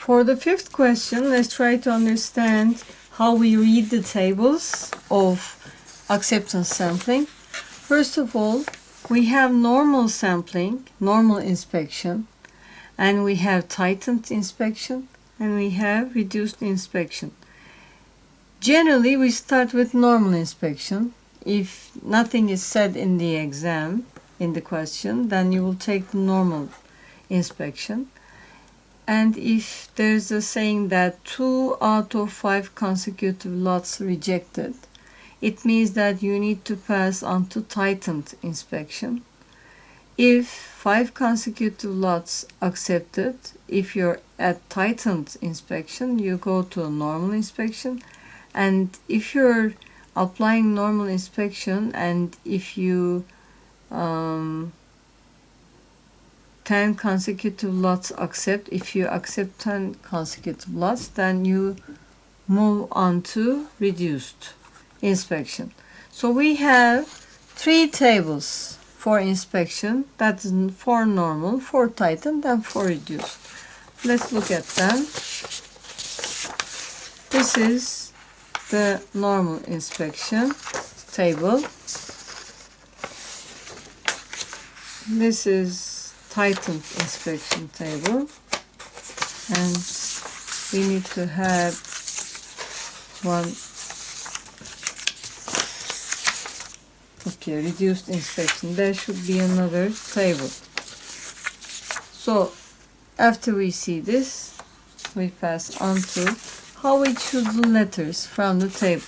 For the fifth question, let's try to understand how we read the tables of acceptance sampling. First of all, we have normal sampling, normal inspection, and we have tightened inspection, and we have reduced inspection. Generally, we start with normal inspection. If nothing is said in the exam, in the question, then you will take the normal inspection. And if there's a saying that 2 out of 5 consecutive lots rejected, it means that you need to pass on to tightened inspection. If 5 consecutive lots accepted, if you're at tightened inspection, you go to a normal inspection. And if you're applying normal inspection and if you 10 consecutive lots accept, if you accept 10 consecutive lots, then you move on to reduced inspection. So we have 3 tables for inspection, that is for normal, for tightened, and for reduced. Let's look at them. This is the normal inspection table. This is tightened inspection table, and we need to have one. Okay, reduced inspection. There should be another table. So after we see this, we pass on to how we choose the letters from the table.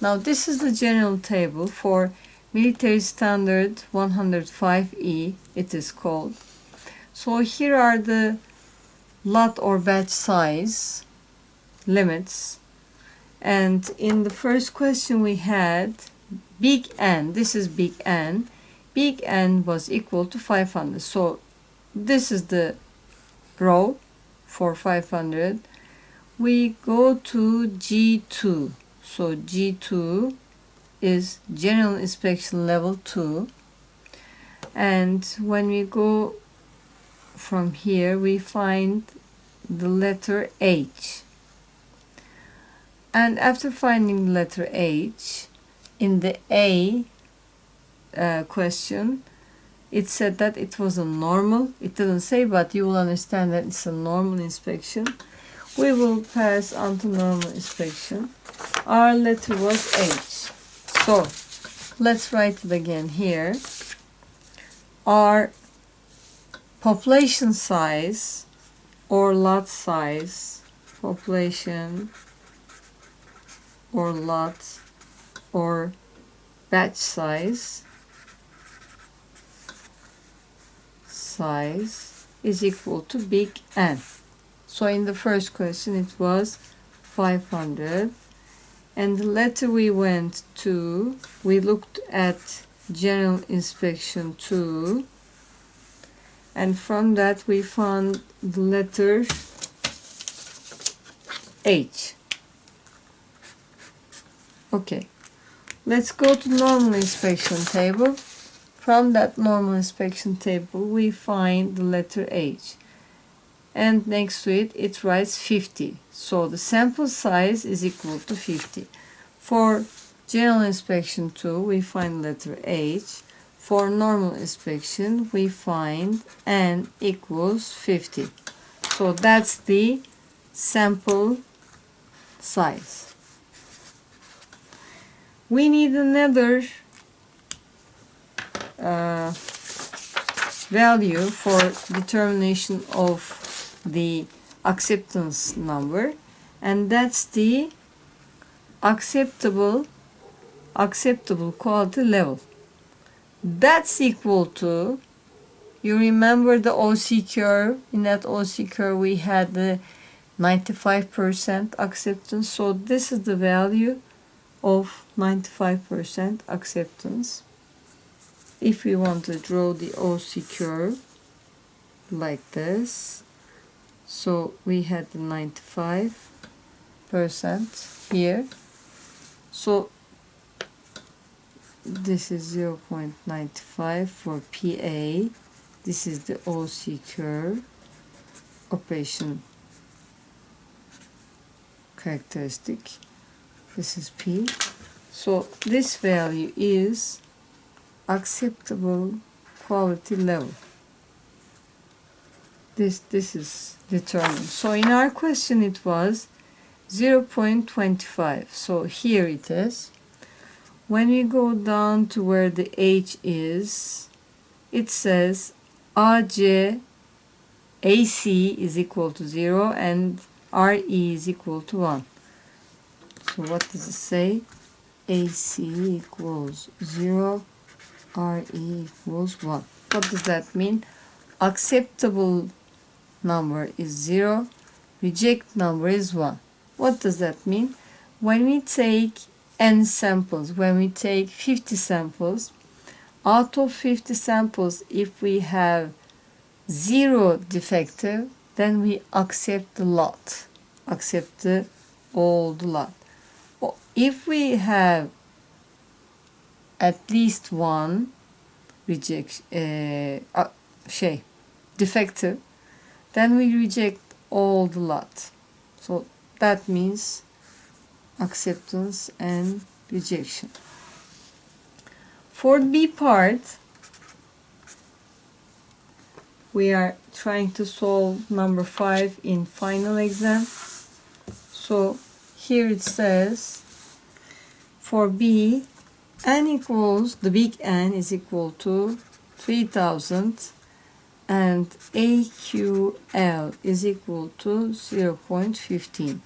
Now this is the general table for Military Standard 105E, it is called. So here are the lot or batch size limits. And in the first question we had big N, this is big N. Big N was equal to 500. So this is the row for 500. We go to G2. So G2 is General Inspection Level 2. And when we go from here, we find the letter H. And after finding the letter H, in the A question, it said that it was a normal. It didn't say, but you will understand that it's a normal inspection. We will pass on to normal inspection. Our letter was H. So let's write it again here. Our population size or lot size, population or lot or batch size is equal to big N. So in the first question it was 500, and the letter we went to, we looked at General Inspection 2, and from that we found the letter H. Okay, let's go to normal inspection table. From that normal inspection table we find the letter H, and next to it it writes 50. So the sample size is equal to 50. For general inspection 2 we find letter H. For normal inspection we find N equals 50. So that's the sample size. We need another value for determination of the acceptance number, and that's the acceptable quality level. That's equal to, you remember the OC curve? In that OC curve we had the 95% acceptance. So this is the value of 95% acceptance. If we want to draw the OC curve like this, so we had the 95% here. So this is 0.95 for PA. This is the OC curve, operation characteristic. This is P. So this value is acceptable quality level. This is determined. So in our question it was 0.25. So here it is. When we go down to where the H is, it says AC is equal to 0 and RE is equal to 1. So what does it say? AC equals 0, RE equals 1. What does that mean? Acceptable number is 0, reject number is 1. What does that mean? When we take n samples, when we take 50 samples, out of 50 samples, if we have 0 defective, then we accept the lot, accept the old lot. If we have at least one defective, then we reject all the lot. So that means acceptance and rejection. For the B part, we are trying to solve number 5 in final exam. So here it says for B, n equals, the big N is equal to 3000 and AQL is equal to 0.15.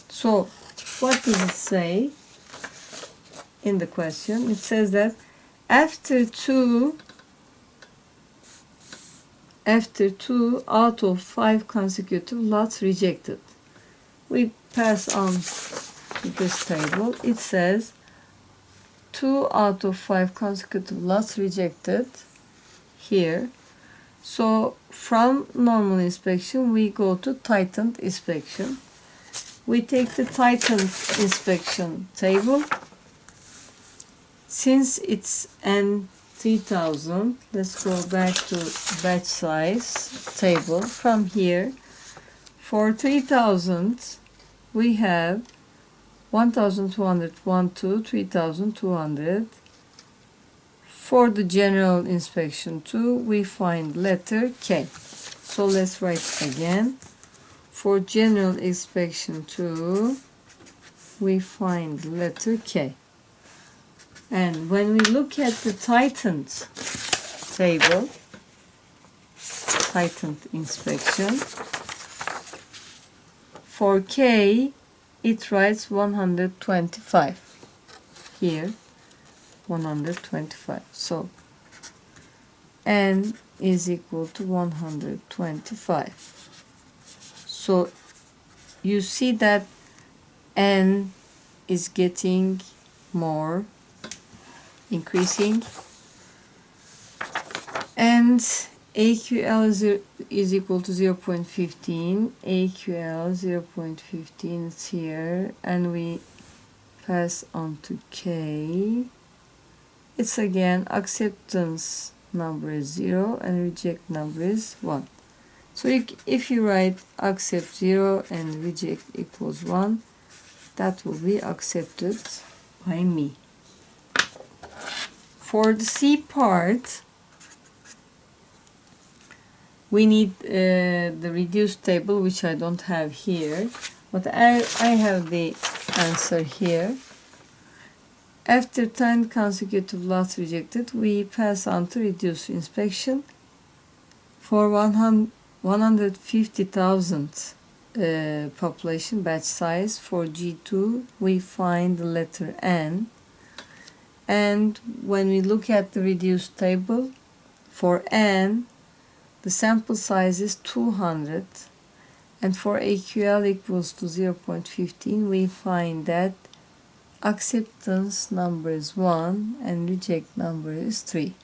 So what does it say in the question? It says that after two out of 5 consecutive lots rejected, we pass on to this table. It says 2 out of 5 consecutive lots rejected here. So from normal inspection we go to tightened inspection. We take the tightened inspection table. Since it's N 3000, let's go back to batch size table. From here, for 3000 we have 1201 to 3200. For the general inspection 2, we find letter K. So let's write again. For general inspection 2, we find letter K. And when we look at the tightened table, tightened inspection, for K, it writes 125. Here, 125. So, N is equal to 125. So, you see that N is getting more, increasing, and AQL is equal to 0.15. AQL 0.15 is here, and we pass on to K. It's again acceptance number is 0 and reject number is 1. So if you write accept 0 and reject equals 1, that will be accepted by me. For the C part, we need the reduced table, which I don't have here, but I have the answer here. After 10 consecutive lots rejected, we pass on to reduced inspection. For 150,000 population batch size, for G2, we find the letter N. And when we look at the reduced table, for N, the sample size is 200, and for AQL equals to 0.15, we find that acceptance number is 1 and reject number is 3.